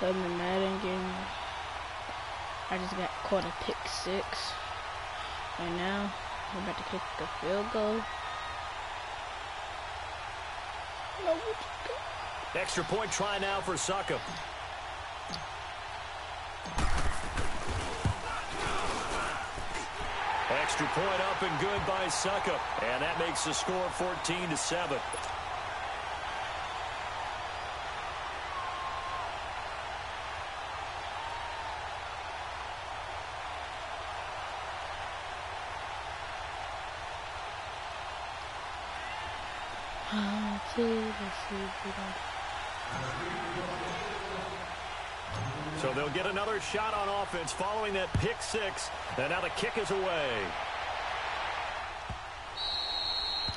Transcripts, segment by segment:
in the Madden game, I just got caught a pick 6. Right now, we're about to kick a field goal. No, extra point try now for Suckup. Extra point up and good by Suckup. And that makes the score 14-7. So they'll get another shot on offense following that pick 6. And now the kick is away.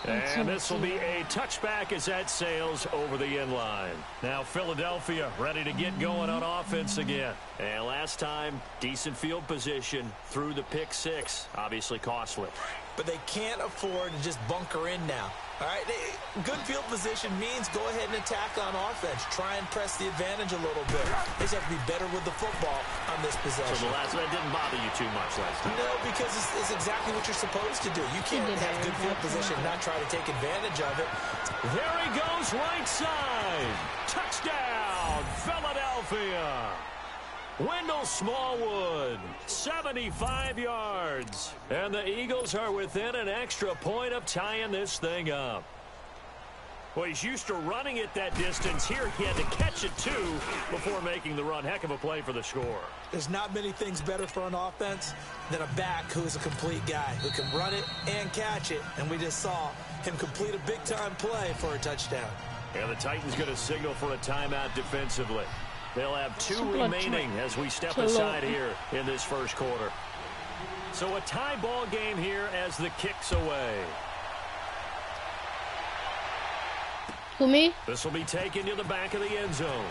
And this will be a touchback as that sails over the end line. Now Philadelphia ready to get going on offense again. And last time, decent field position through the pick 6. Obviously costly. But they can't afford to just bunker in now. All right, good field position means go ahead and attack on offense. Try and press the advantage a little bit. They just have to be better with the football on this possession. So the last that didn't bother you too much last time? No, because it's exactly what you're supposed to do. You can't have good field position and not try to take advantage of it. There he goes, right side. Touchdown, Philadelphia. Wendell Smallwood, 75 yards. And the Eagles are within an extra point of tying this thing up. Well, he's used to running it that distance. Here he had to catch it, too, before making the run. Heck of a play for the score. There's not many things better for an offense than a back who is a complete guy, who can run it and catch it. And we just saw him complete a big-time play for a touchdown. Yeah, the Titans going to signal for a timeout defensively. They'll have 2 remaining as we step aside here in this first quarter. So a tie ball game here as the kick's away. Who, me? This will be taken to the back of the end zone.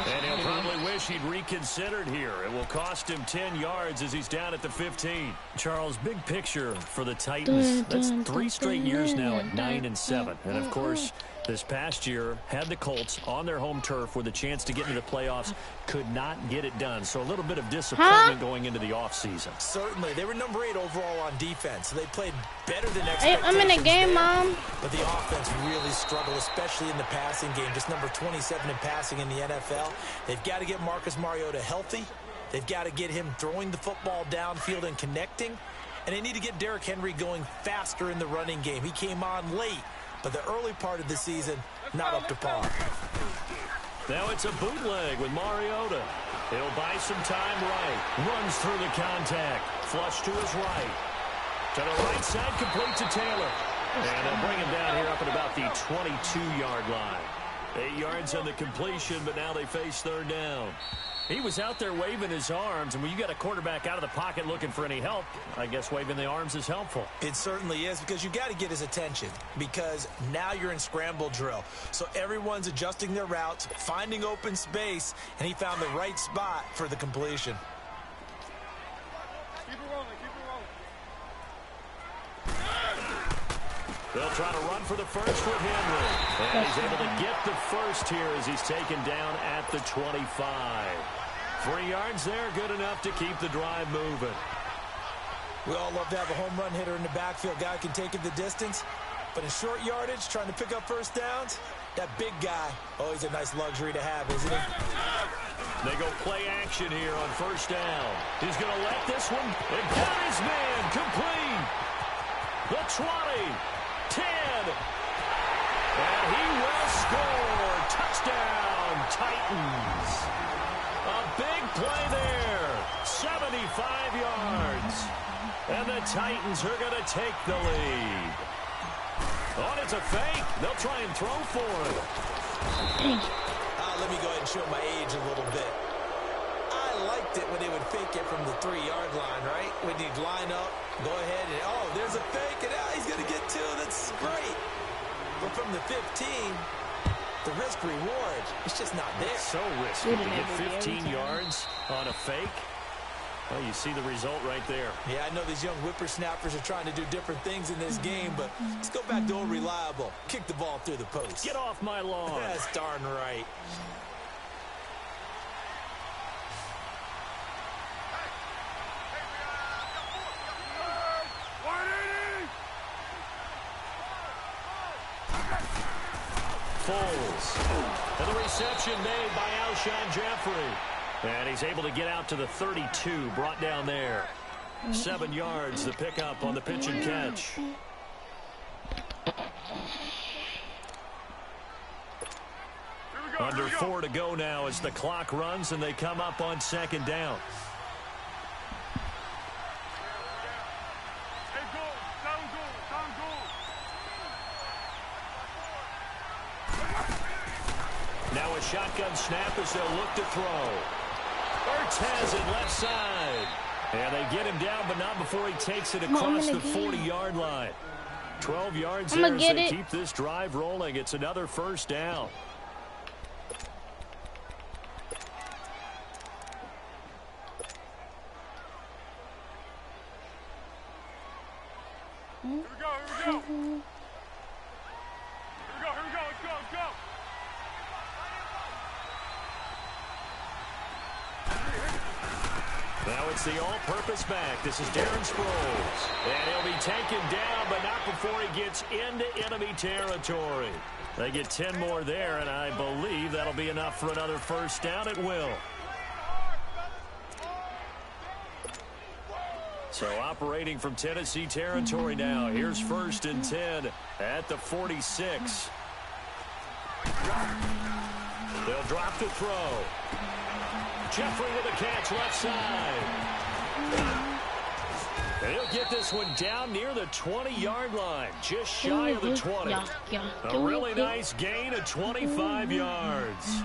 And he'll probably wish he'd reconsidered here. It will cost him 10 yards as he's down at the 15. Charles, big picture for the Titans. That's 3 straight years now at 9-7. And, of course, this past year had the Colts on their home turf with a chance to get into the playoffs. Could not get it done. So a little bit of disappointment going into the offseason. Certainly. They were number 8 overall on defense. So they played better than expectations. I'm in the game, Mom. But the offense really struggled, especially in the passing game. Just number 27 in passing in the NFL. They've got to get Marcus Mariota healthy. They've got to get him throwing the football downfield and connecting. And they need to get Derrick Henry going faster in the running game. He came on late. But the early part of the season, not up to par. Now it's a bootleg with Mariota. He'll buy some time right. Runs through the contact. Flush to his right. To the right side, complete to Taylor. And they'll bring him down here up at about the 22-yard line. 8 yards on the completion, but now they face third down. He was out there waving his arms, and when you got a quarterback out of the pocket looking for any help, I guess waving the arms is helpful. It certainly is, because you got to get his attention, because now you're in scramble drill. So everyone's adjusting their routes, finding open space, and he found the right spot for the completion. Keep it rolling, keep it rolling. They'll try to run for the first with Henry. And he's able to get the first here as he's taken down at the 25. 3 yards there, good enough to keep the drive moving. We all love to have a home run hitter in the backfield. Guy can take it the distance. But in short yardage, trying to pick up first downs, that big guy, always a nice luxury to have, isn't he? They go play action here on first down. He's going to let this one. And got his man complete. The 20. 10. And he will score. Touchdown, Titans. A big play there. 75 yards. And the Titans are going to take the lead. Oh, it's a fake. They'll try and throw for it. Let me go ahead and show my age a little bit. I liked it when they would fake it from the 3-yard line, right? When you'd line up, go ahead and, oh, there's a fake, and he's going to get 2. That's great. But from the 15, the risk-reward, it's just not there. It's so risky to get 15 yards on a fake. Well, you see the result right there. Yeah, I know these young whippersnappers are trying to do different things in this game, but let's go back to old reliable. Kick the ball through the post. Get off my lawn. That's darn right. Foles. And the reception made by Alshon Jeffrey. And he's able to get out to the 32, brought down there. 7 yards, the pickup on the pitch and catch. Under 4 to go now as the clock runs and they come up on 2nd down. Now a shotgun snap as they'll look to throw. Ertz has it left side. And they get him down, but not before he takes it across the 40-yard line. 12 yards there as they keep this drive rolling. It's another first down. Here we go. Here we go. Let's go. Now it's the all-purpose back. This is Darren Sproles. And he'll be taken down, but not before he gets into enemy territory. They get 10 more there, and I believe that'll be enough for another first down. It will. So operating from Tennessee territory now. Here's 1st and 10 at the 46. They'll drop to throw. Jeffrey with a catch left side. And he'll get this one down near the 20-yard line, just shy of the 20. A really nice gain of 25 yards.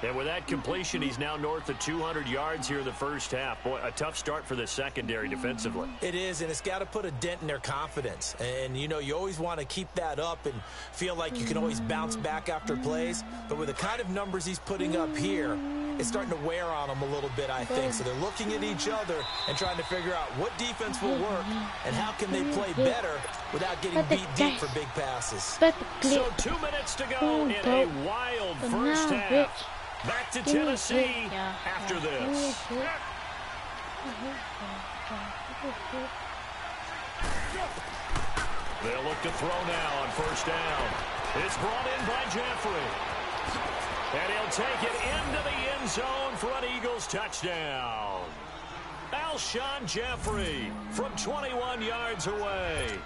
And with that completion, he's now north of 200 yards here in the first half. Boy, a tough start for the secondary defensively. It is, and it's got to put a dent in their confidence. And, you know, you always want to keep that up and feel like you can always bounce back after plays. But with the kind of numbers he's putting up here, it's starting to wear on them a little bit, I think. So they're looking at each other and trying to figure out what defense will work and how can they play better without getting beat deep for big passes. So 2 minutes to go in a wild first half. Back to Tennessee after this. They'll look to throw now on first down. It's brought in by Jeffrey. And he'll take it into the end zone for an Eagles touchdown. Alshon Jeffrey from 21 yards away.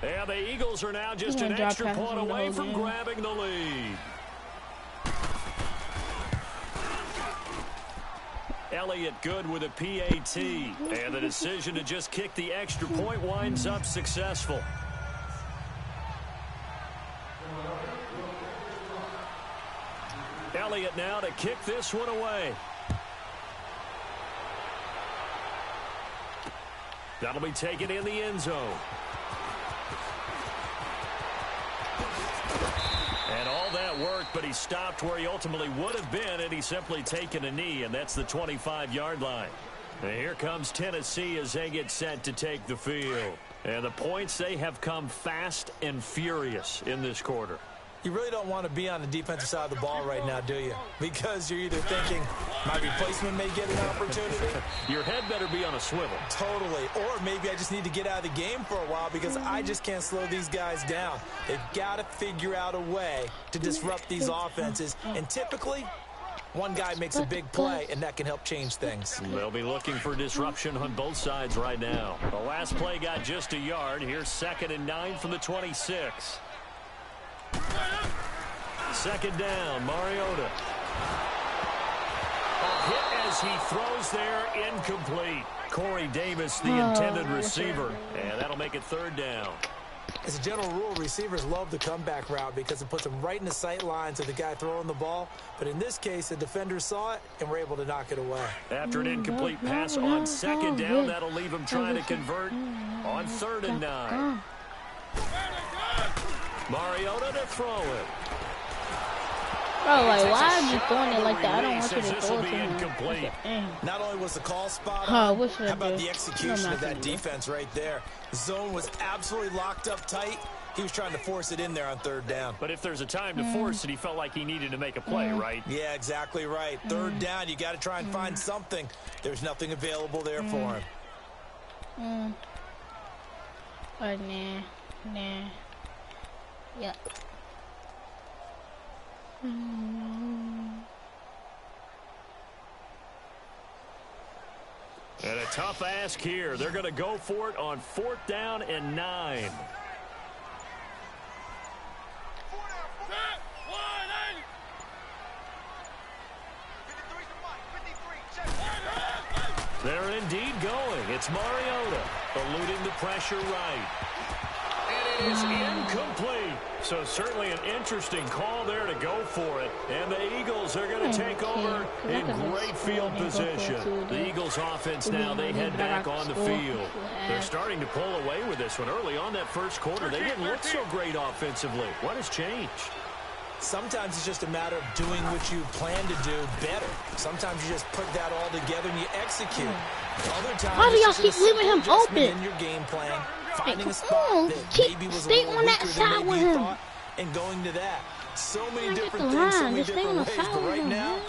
And the Eagles are now just an extra point away from grabbing the lead. Elliott good with a PAT. And the decision to just kick the extra point winds up successful. Elliott now to kick this one away. That'll be taken in the end zone. And all that worked, but he stopped where he ultimately would have been had he simply taken a knee, and that's the 25-yard line. And here comes Tennessee as they get set to take the field. And the points, they have come fast and furious in this quarter. You really don't want to be on the defensive side of the ball right now, do you? Because you're either thinking my replacement may get an opportunity. Your head better be on a swivel. Totally. Or maybe I just need to get out of the game for a while because I just can't slow these guys down. They've got to figure out a way to disrupt these offenses. And typically, one guy makes a big play, and that can help change things. They'll be looking for disruption on both sides right now. The last play got just a yard. Here's 2nd and 9 from the 26. 2nd down, Mariota. A hit as he throws there, incomplete. Corey Davis, the intended receiver. And that'll make it 3rd down. As a general rule, receivers love the comeback route because it puts them right in the sight lines of the guy throwing the ball. But in this case, the defender saw it and were able to knock it away. After an incomplete pass on 2nd down, that'll leave him trying to convert on 3rd and 9. Mariota to throw it. Bro, like, why are you throwing it like that? I don't want you to throw it to him. Not only was the call spot How on, how about do? the execution of that defense right there? The zone was absolutely locked up tight. He was trying to force it in there on third down. But if there's a time to force it, he felt like he needed to make a play, right? Yeah, exactly right. Third down, you got to try and find something. There's nothing available there for him. Oh, nah. Yep. And a tough ask here. They're going to go for it on 4th down and 9. They're indeed going. It's Mariota eluding the pressure right. And it is incomplete. So certainly an interesting call there to go for it. And the Eagles are going to take over in great field position. The Eagles offense now, they head back on the field. They're starting to pull away with this one. Early on that first quarter, they didn't look so great offensively. What has changed? Sometimes it's just a matter of doing what you plan to do better. Sometimes you just put that all together and you execute. Other times, why do y'all keep leaving him open? In your game plan, finding Hey, a spot that maybe was a stay little on that weaker side than with maybe you him. thought, and going to that. So many Get different the things, so line. many Just stay on different the ways. side But with right him, now, man.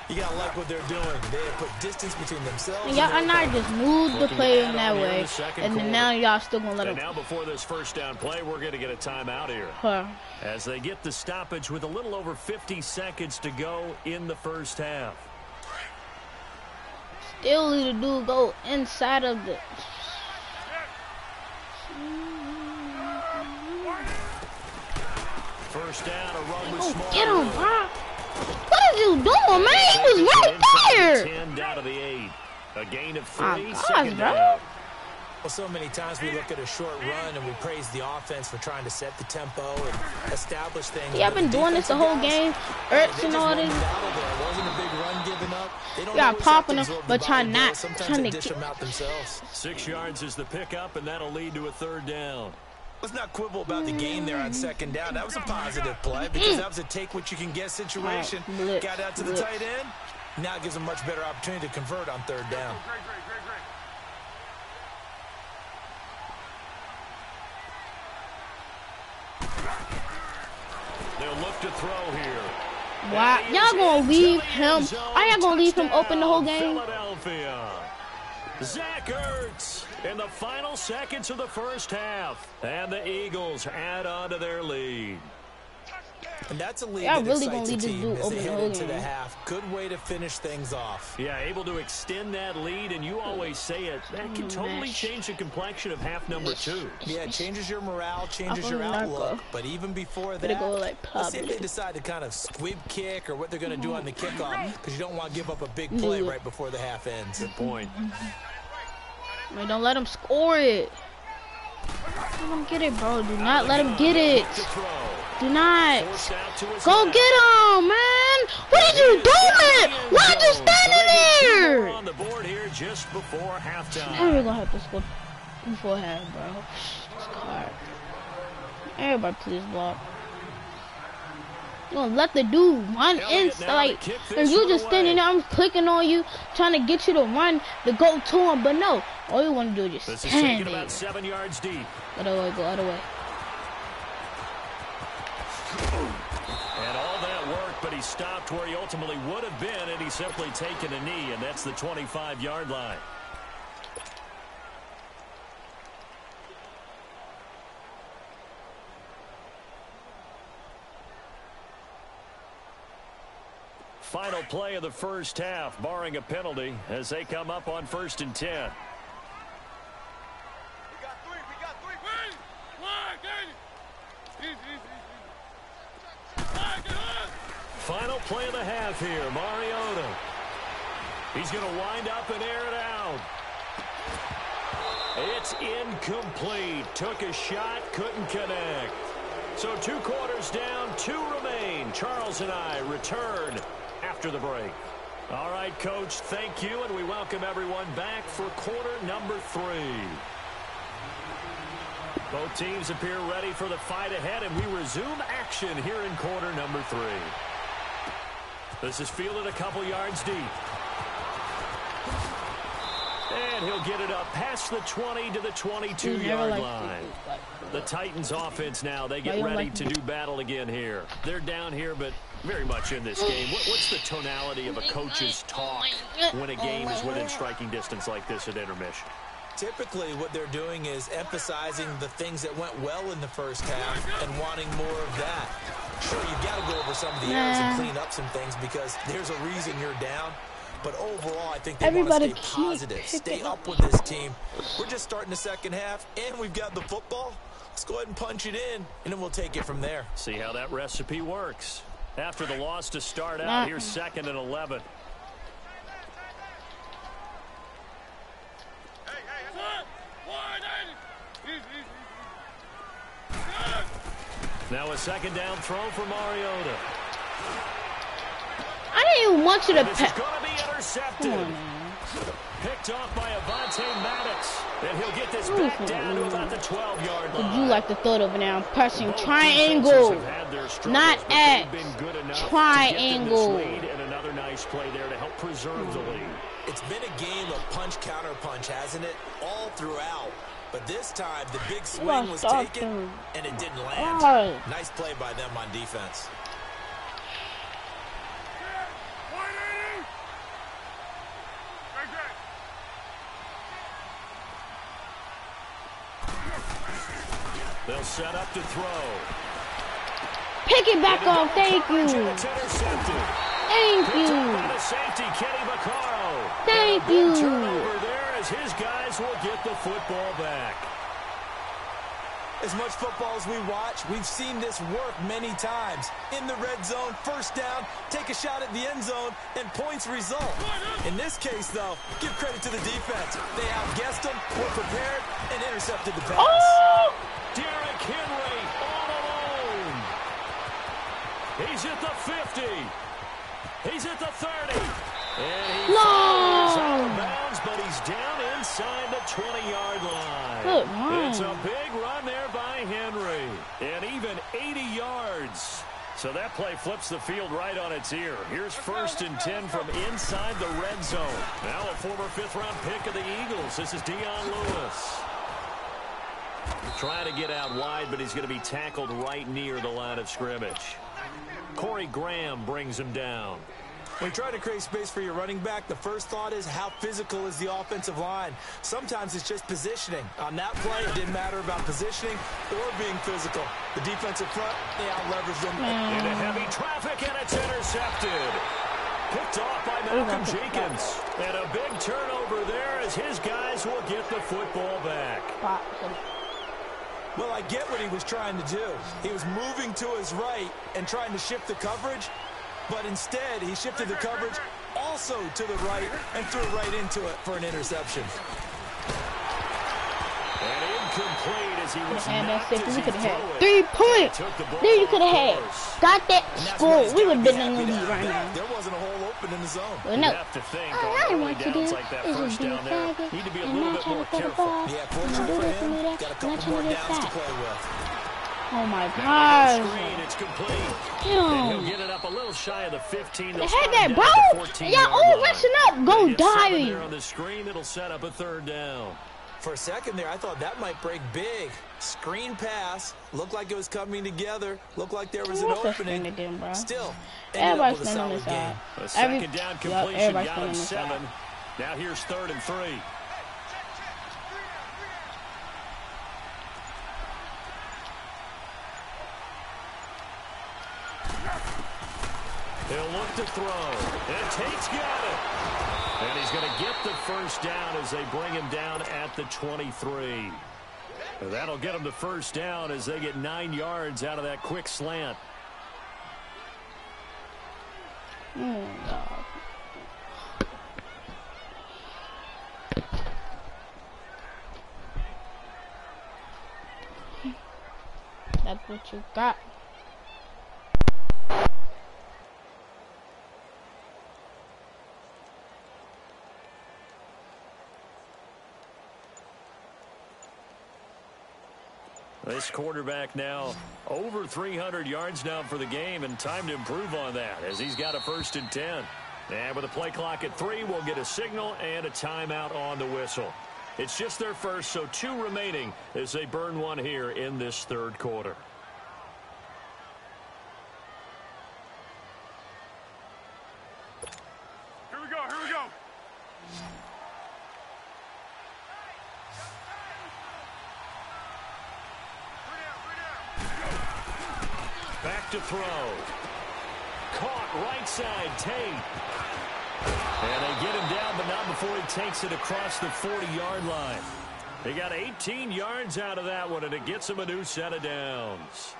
you gotta like what they're doing. They have put distance between themselves. And y'all are not just moved the play in that way, and then now y'all still gonna let And him. now before this first down play, we're going to get a timeout here. As they get the stoppage with a little over 50 seconds to go in the first half. Still need to do go inside of the. First down, a run with small. Get him, bro. What is you doing, man? He was right there. 10 down to the 8. A gain of 3. My gosh, Second bro. down. Well, so many times we look at a short run and we praise the offense for trying to set the tempo and establish things. Yeah, I've been doing this the whole game. Ertz and all this. Wasn't a big run given up. They don't Yeah, always popping have them, to absorb but the trying ball not, blow. Sometimes trying they to dish get. them out themselves. 6 yards is the pickup, and that'll lead to a third down. Let's not quibble about the gain there on second down. That was a positive play because that was a take-what-you-can-get situation. Blitz, Got out to the tight end. Now it gives them much better opportunity to convert on third down. They'll look to throw here. Wow, y'all gonna leave him? Are y'all gonna leave him open the whole game? Philadelphia. Zach Ertz in the final seconds of the first half. And the Eagles add on to their lead. And that's a lead Yeah, that really excites gonna a lead this team dude as they over the head whole into the game. half. Good way to finish things off. Yeah, able to extend that lead, and you always say it. That can totally change the complexion of half number 2. Yeah, it changes your morale, changes your outlook. But even before that, Go like let's see if they decide to kind of squib kick or what they're going to do on the kickoff, because you don't want to give up a big play right before the half ends. Good point. Man, don't let him score it. Let him get it, bro. Do not let him get it. Do not. Go get him, man. What are you doing? Why are you standing there? On the board here just before halftime. We're gonna have to score before half, bro. It's hard. Everybody, please block. You gonna let the dude run inside? If you just standing there, I'm clicking on you, trying to get you to run to go to him, but no. All you want to do is just stand there. About 7 yards deep. Go other way, go other way. And all that work, but he stopped where he ultimately would have been, and he's simply taken a knee, and that's the 25-yard line. Final play of the first half, barring a penalty, as they come up on 1st and 10. Final play of the half here, Mariota. He's going to wind up and air it out. It's incomplete. Took a shot, couldn't connect. So 2 quarters down, 2 remain. Charles and I return after the break. All right, Coach, thank you, and we welcome everyone back for quarter number 3. Both teams appear ready for the fight ahead, and we resume action here in quarter number 3. This is fielded a couple yards deep. And he'll get it up past the 20 to the 22-yard line. The Titans offense now, they get ready to do battle again here. They're down here, but very much in this game. What's the tonality of a coach's talk when a game is within striking distance like this at intermission? Typically, what they're doing is emphasizing the things that went well in the first half and wanting more of that. Sure, you've got to go over some of the errors and clean up some things because there's a reason you're down. But overall, I think they want to stay positive, stay up with this team. We're just starting the second half, and we've got the football. Let's go ahead and punch it in, and then we'll take it from there. See how that recipe works. After the loss to start out, here's 2nd and 11. Now a 2nd down throw for Mariota. I didn't even want you to This is going to be intercepted. Picked off by Avonte Maddox. And he'll get this back down to about the 12-yard line. Would you like to throw it over now? Pressing triangle. Not X. Triangle. And another nice play there to help preserve the lead. It's been a game of punch-counter-punch, hasn't it? All throughout. But this time, the big swing was taken, and it didn't land. Nice play by them on defense. They'll set up to throw. Pick it back off. Thank you. Thank you. Thank you. Turnover there as his guys will get the football back. As much football as we watch, we've seen this work many times. In the red zone, first down, take a shot at the end zone, and points result. In this case, though, give credit to the defense. They outguessed them, were prepared, and intercepted the pass. Oh! Derrick Henry all alone. He's at the 50. He's at the 30. And he fires out of bounds, but he's down inside the 20-yard line. It's a big run there by Henry. And even 80 yards. So that play flips the field right on its ear. Here's 1st and 10 from inside the red zone. Now a former 5th-round pick of the Eagles. This is Dion Lewis. Trying to get out wide, but he's going to be tackled right near the line of scrimmage. Corey Graham brings him down. When you try to create space for your running back, the first thought is how physical is the offensive line. Sometimes it's just positioning. On that play, it didn't matter about positioning or being physical. The defensive front, they out-leveraged them. Into heavy traffic, and it's intercepted. Picked off by Malcolm Jenkins. And a big turnover there as his guys will get the football back. Well, I get what he was trying to do. He was moving to his right and trying to shift the coverage, but instead he shifted the coverage also to the right and threw right into it for an interception. And incomplete as he was knocked as he we could have threw had it. 3 points. Then you could have had. Got that score. We would have been in the lead right now. There wasn't a hole open in the zone. Well, no. You have to think All on I early want to do downs like that is first just be a down there, faggot need to be a and little not bit try more to throw the careful. ball. Yeah, And fortunately do for this and do him, that. got a Not couple trying more to do downs to that. play with. Oh my Now gosh. screen, it's complete. Damn. And he'll get it up a little shy of the 15. They They'll had start that, down bro. at the 14-yard Yeah, oh, line. listen up. Go They get 7 diving. there on the screen. It'll set up a 3rd down. For a second there, I thought that might break big. Screen pass. Looked like it was coming together. Looked like there was an opening. Still, ended up with a solid game. A 2nd down completion got him 7. Now here's 3rd and 3. He'll look to throw. And Tate's got it. And he's going to get the 1st down as they bring him down at the 23. And that'll get him the 1st down as they get 9 yards out of that quick slant. That's what you got. This quarterback now over 300 yards now for the game, and time to improve on that as he's got a 1st and 10. And with a play clock at 3, we'll get a signal and a timeout on the whistle. It's just their first, so 2 remaining as they burn one here in this 3rd quarter. Here we go, here we go. Back to throw. Caught right side, Tate. And they get him down, but not before he takes it across the 40-yard line. They got 18 yards out of that one, and it gets him a new set of downs.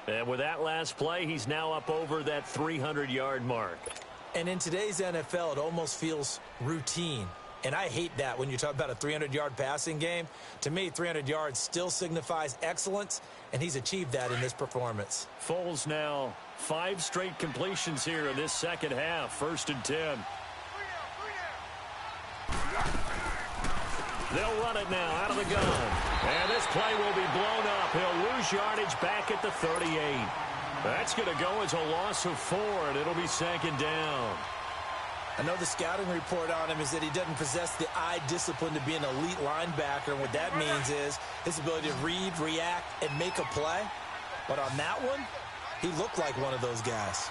And with that last play, he's now up over that 300-yard mark. And in today's NFL, it almost feels routine. And I hate that when you talk about a 300-yard passing game. To me, 300 yards still signifies excellence, and he's achieved that in this performance. Foles now 5 straight completions here in this second half. 1st and 10. They'll run it now out of the gun. And this play will be blown up. He'll lose yardage back at the 38. That's going to go as a loss of 4, and it'll be 2nd down. I know the scouting report on him is that he doesn't possess the eye discipline to be an elite linebacker. And what that means is his ability to read, react, and make a play. But on that one, he looked like one of those guys.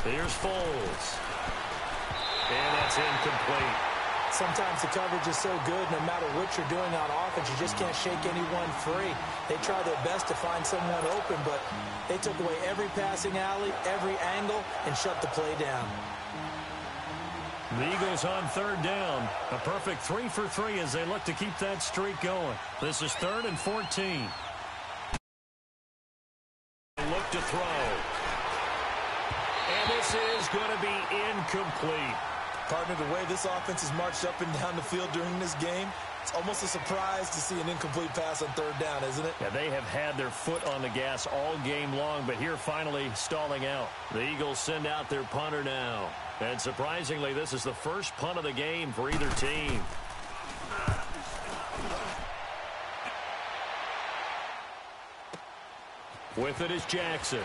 Here's Foles. And that's incomplete. Sometimes the coverage is so good, no matter what you're doing on offense, you just can't shake anyone free. They try their best to find someone open, but they took away every passing alley, every angle, and shut the play down. The Eagles on 3rd down. A perfect 3 for 3 as they look to keep that streak going. This is 3rd and 14. Look to throw. And this is going to be incomplete. Partner, the way this offense has marched up and down the field during this game, it's almost a surprise to see an incomplete pass on 3rd down, isn't it? Yeah, they have had their foot on the gas all game long, but here finally stalling out. The Eagles send out their punter now. And surprisingly, this is the first punt of the game for either team. With it is Jackson.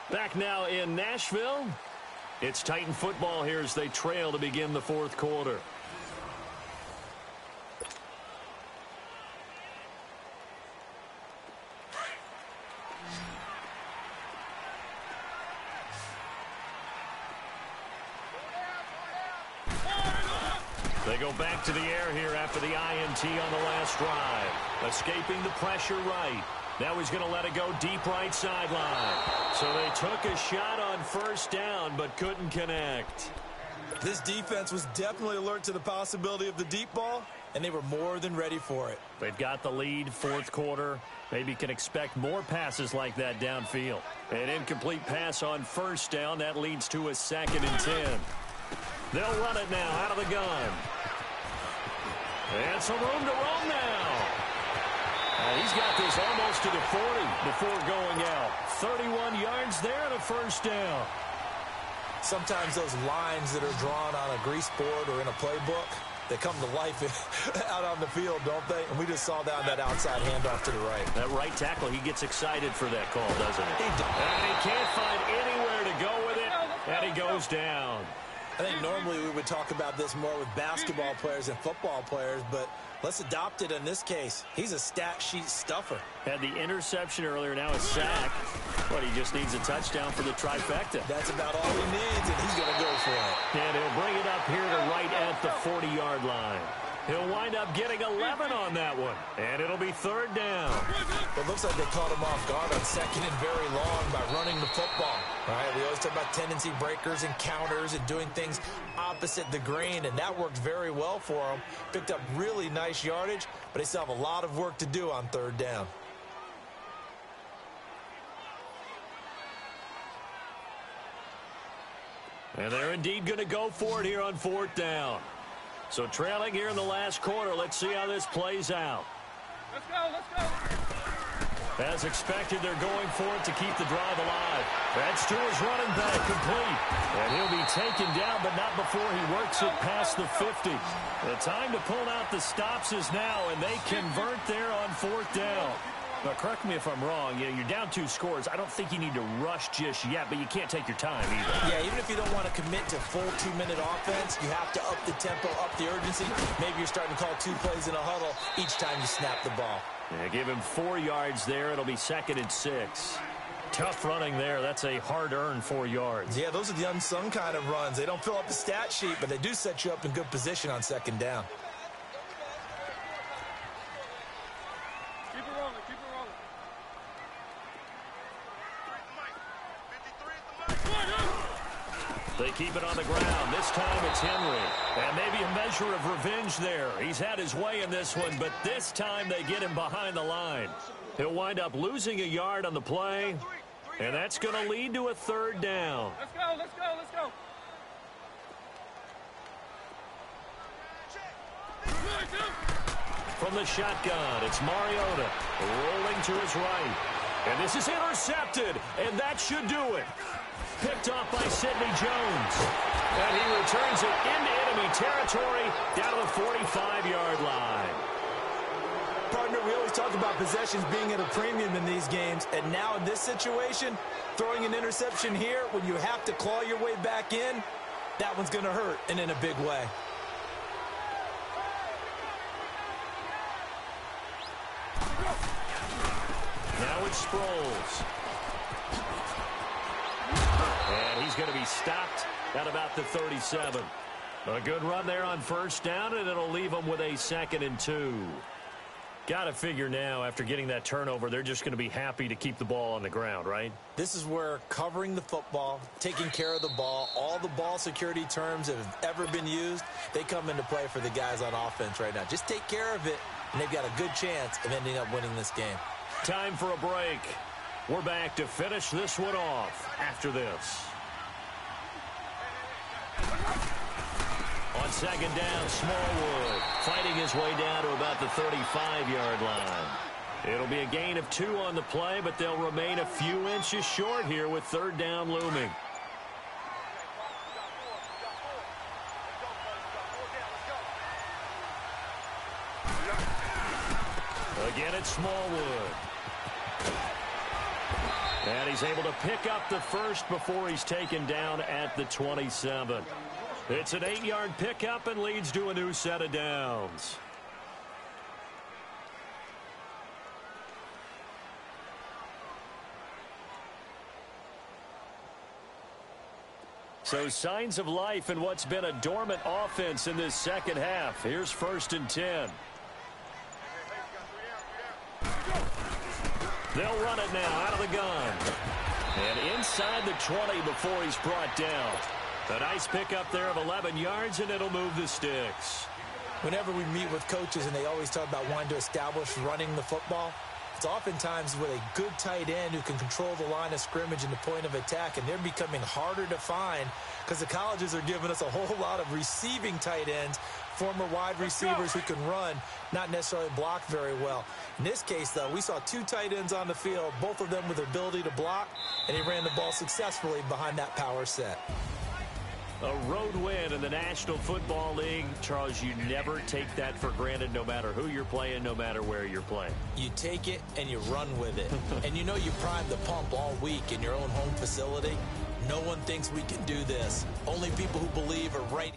Back now in Nashville. It's Titan football here as they trail to begin the 4th quarter. They go back to the air here after the INT on the last drive. Escaping the pressure right. Now he's going to let it go deep right sideline. So they took a shot on 1st down, but couldn't connect. This defense was definitely alert to the possibility of the deep ball, and they were more than ready for it. They've got the lead, 4th quarter. Maybe can expect more passes like that downfield. An incomplete pass on 1st down. That leads to a 2nd and 10. They'll run it now out of the gun. And some room to roam now. He's got this almost to the 40 before going out. 31 yards there and a 1st down. Sometimes those lines that are drawn on a grease board or in a playbook, they come to life out on the field, don't they? And we just saw down that outside handoff to the right. That right tackle, he gets excited for that call, doesn't he? He does. And he can't find anywhere to go with it, and he goes down. I think normally we would talk about this more with basketball players and football players, but let's adopt it in this case. He's a stat sheet stuffer. Had the interception earlier, now a sack. But he just needs a touchdown for the trifecta. That's about all he needs, and he's going to go for it. And he'll bring it up here to right at the 40-yard line. He'll wind up getting 11 on that one, and it'll be 3rd down. It looks like they caught him off guard on 2nd and very long by running the football. Right? We always talk about tendency breakers and counters and doing things opposite the grain, and that worked very well for him. Picked up really nice yardage, but they still have a lot of work to do on 3rd down. And they're indeed going to go for it here on 4th down. So trailing here in the last quarter, let's see how this plays out. Let's go, let's go. As expected, they're going for it to keep the drive alive. That's to his running back, complete. And he'll be taken down, but not before he works it past the 50. The time to pull out the stops is now, and they convert there on 4th down. But correct me if I'm wrong, you're down 2 scores. I don't think you need to rush just yet, but you can't take your time either. Yeah, even if you don't want to commit to full 2-minute offense, you have to up the tempo, up the urgency. Maybe you're starting to call 2 plays in a huddle each time you snap the ball. Yeah, give him 4 yards there. It'll be 2nd and 6. Tough running there. That's a hard-earned 4 yards. Yeah, those are the unsung kind of runs. They don't fill up the stat sheet, but they do set you up in good position on 2nd down. Keep it rolling, keep it rolling. They keep it on the ground. This time it's Henry. And maybe a measure of revenge there. He's had his way in this one, but this time they get him behind the line. He'll wind up losing a yard on the play, and that's going to lead to a 3rd down. Let's go, let's go, let's go. From the shotgun, it's Mariota rolling to his right. And this is intercepted, and that should do it. Picked off by Sidney Jones. And he returns it into enemy territory down to the 45-yard line. Partner, we always talk about possessions being at a premium in these games, and now in this situation, throwing an interception here when you have to claw your way back in, that one's going to hurt, and in a big way. Now it's Sproles. And he's going to be stopped at about the 37. A good run there on 1st down, and it'll leave them with a 2nd and 2. Got to figure now, after getting that turnover, they're just going to be happy to keep the ball on the ground, right? This is where covering the football, taking care of the ball, all the ball security terms that have ever been used, they come into play for the guys on offense right now. Just take care of it, and they've got a good chance of ending up winning this game. Time for a break. We're back to finish this one off after this. On 2nd down, Smallwood fighting his way down to about the 35-yard line. It'll be a gain of 2 on the play, but they'll remain a few inches short here with 3rd down looming. Again, it's Smallwood. And he's able to pick up the 1st before he's taken down at the 27. It's an 8-yard pickup and leads to a new set of downs. So signs of life in what's been a dormant offense in this 2nd half. Here's 1st and 10. They'll run it now out of the gun. And inside the 20 before he's brought down. A nice pickup there of 11 yards, and it'll move the sticks. Whenever we meet with coaches and they always talk about wanting to establish running the football, it's oftentimes with a good tight end who can control the line of scrimmage and the point of attack, and they're becoming harder to find because the colleges are giving us a whole lot of receiving tight ends, former wide receivers who can run, not necessarily block very well. In this case, though, we saw 2 tight ends on the field, both of them with the ability to block, and he ran the ball successfully behind that power set. A road win in the National Football League. Charles, you never take that for granted no matter who you're playing, no matter where you're playing. You take it and you run with it. And you know you primed the pump all week in your own home facility. No one thinks we can do this. Only people who believe are right